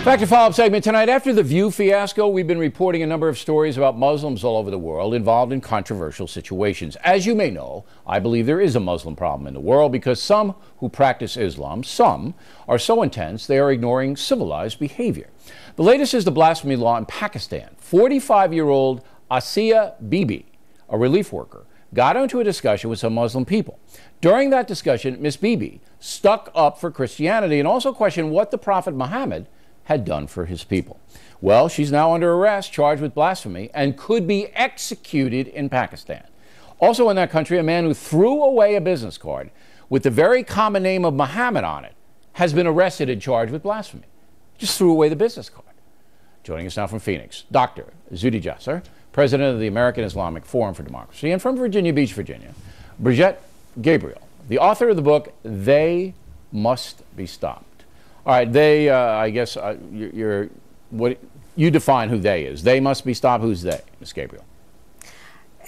Back to follow-up segment tonight. After the View fiasco, we've been reporting a number of stories about Muslims all over the world involved in controversial situations. As you may know, I believe there is a Muslim problem in the world because some who practice Islam, some, are so intense they are ignoring civilized behavior. The latest is the blasphemy law in Pakistan. 45-year-old Asiya Bibi, a relief worker, got into a discussion with some Muslim people. During that discussion, Miss Bibi stuck up for Christianity and also questioned what the Prophet Mohammad had done for his people. Well, she's now under arrest, charged with blasphemy, and could be executed in Pakistan. Also in that country, a man who threw away a business card with the very common name of Mohammad on it has been arrested and charged with blasphemy. Just threw away the business card. Joining us now from Phoenix, Dr. Zuhdi Jasser, president of the American Islamic Forum for Democracy, and from Virginia Beach, Virginia, Brigitte Gabriel, the author of the book, They Must Be Stopped. All right, they, I guess, what you define who they is. They must be stopped. Who's they, Ms. Gabriel?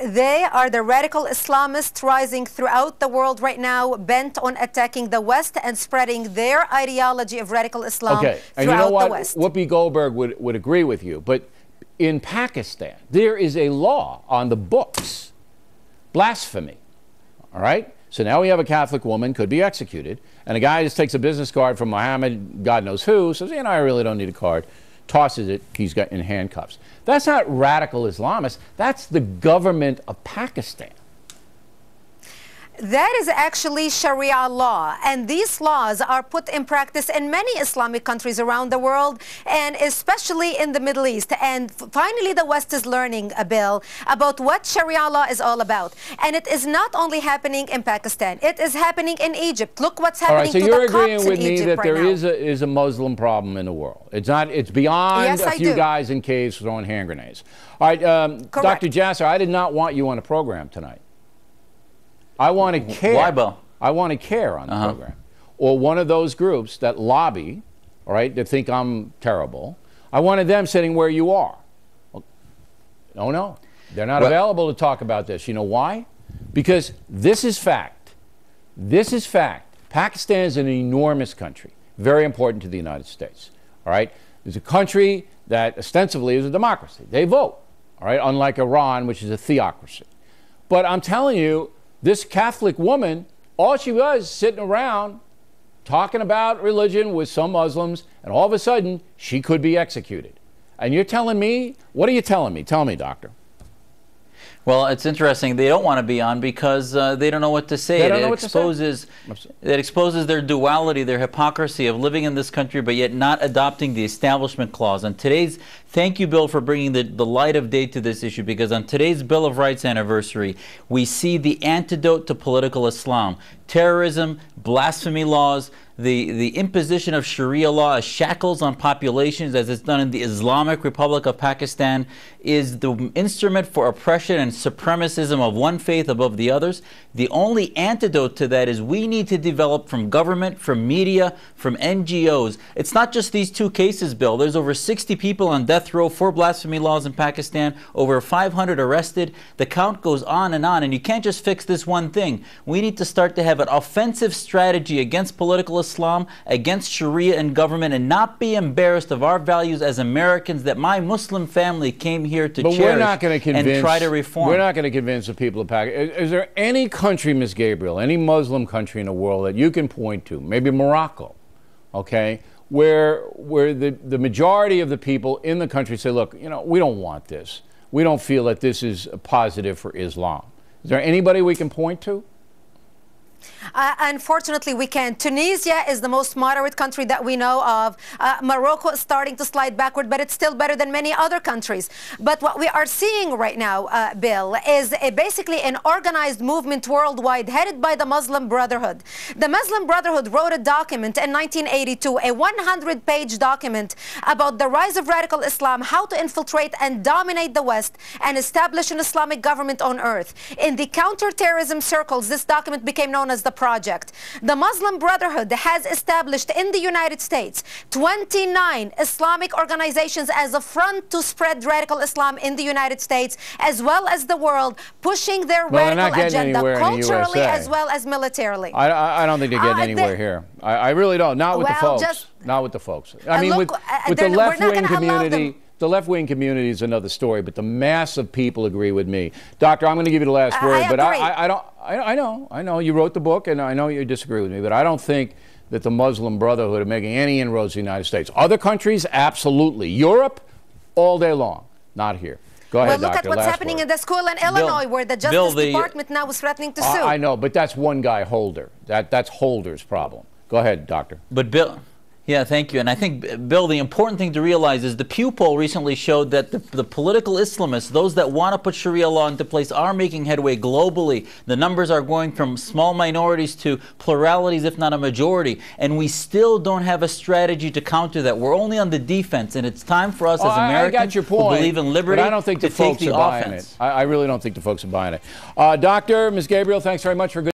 They are the radical Islamists rising throughout the world right now, bent on attacking the West and spreading their ideology of radical Islam throughout the West. Whoopi Goldberg would agree with you, but in Pakistan, there is a law on the books, blasphemy, all right? So now we have a Catholic woman, could be executed, and a guy just takes a business card from Mohammed, God knows who, says, you know, I really don't need a card, tosses it, he's got in handcuffs. That's not radical Islamists, that's the government of Pakistan. That is actually Sharia law, and these laws are put in practice in many Islamic countries around the world, and especially in the Middle East. And finally, the West is learning, Bill, about what Sharia law is all about. And it is not only happening in Pakistan, it is happening in Egypt. Look what's happening to the Copts in Egypt right now. So you're agreeing with me that there is a Muslim problem in the world. It's not, it's beyond a few guys in caves throwing hand grenades. All right, Dr. Jasser, I did not want you on the program tonight. I want to care. Why, Bill? I want to care on the program. Or one of those groups that lobby, all right, that think I'm terrible. I wanted them sitting where you are. Well, no. They're not available to talk about this. You know why? Because this is fact. This is fact. Pakistan is an enormous country, very important to the United States. All right? It's a country that ostensibly is a democracy. They vote, all right, unlike Iran, which is a theocracy. But I'm telling you, this Catholic woman, all she was sitting around talking about religion with some Muslims, and all of a sudden, she could be executed. And you're telling me, what are you telling me? Tell me, doctor. Well, it's interesting. They don't want to be on because they don't know what to say. It exposes their duality, their hypocrisy of living in this country, but yet not adopting the Establishment Clause. On today's, thank you, Bill, for bringing the light of day to this issue, because on today's Bill of Rights anniversary, we see the antidote to political Islam. Terrorism, blasphemy laws, the imposition of Sharia law as shackles on populations, as it's done in the Islamic Republic of Pakistan, is the instrument for oppression and supremacism of one faith above the others. The only antidote to that is we need to develop from government, from media, from NGOs. It's not just these two cases, Bill. There's over 60 people on death row for blasphemy laws in Pakistan, over 500 arrested. The count goes on, and you can't just fix this one thing. We need to start to have an offensive strategy against political Islam, against Sharia and government, and not be embarrassed of our values as Americans that my Muslim family came here to cherish and try to reform. We're not going to convince the people of Pakistan. Is there any country, Ms. Gabriel, any Muslim country in the world that you can point to, maybe Morocco, okay, where the majority of the people in the country say, look, you know, we don't want this. We don't feel that this is positive for Islam. Is there anybody we can point to? Unfortunately, we can't. Tunisia is the most moderate country that we know of. Morocco is starting to slide backward, but it's still better than many other countries. But what we are seeing right now, Bill, is basically an organized movement worldwide headed by the Muslim Brotherhood. The Muslim Brotherhood wrote a document in 1982, a 100-page document about the rise of radical Islam, how to infiltrate and dominate the West and establish an Islamic government on earth. In the counterterrorism circles, this document became known known as the Project. The Muslim Brotherhood has established in the United States 29 Islamic organizations as a front to spread radical Islam in the United States as well as the world, pushing their radical agenda culturally as well as militarily. I don't think they're getting anywhere here. I really don't. Not with the folks. Not with the folks. I mean, with the left-wing community. The left-wing community is another story, but the mass of people agree with me. Doctor, I'm going to give you the last word, but I know you wrote the book, and I know you disagree with me, but I don't think that the Muslim Brotherhood are making any inroads in the United States. Other countries, absolutely. Europe, all day long. Not here. Go ahead, look Doctor. At what's happening in the school in Illinois, where the Justice Department now is threatening to sue. I know, but that's one guy, Holder. That's Holder's problem. Go ahead, Doctor. But Bill... Yeah, thank you. And I think, Bill, the important thing to realize is the Pew poll recently showed that the political Islamists, those that want to put Sharia law into place, are making headway globally. The numbers are going from small minorities to pluralities, if not a majority. And we still don't have a strategy to counter that. We're only on the defense, and it's time for us as Americans who believe in liberty I don't think the folks are buying it. I really don't think the folks are buying it. Doctor, Ms. Gabriel, thanks very much for good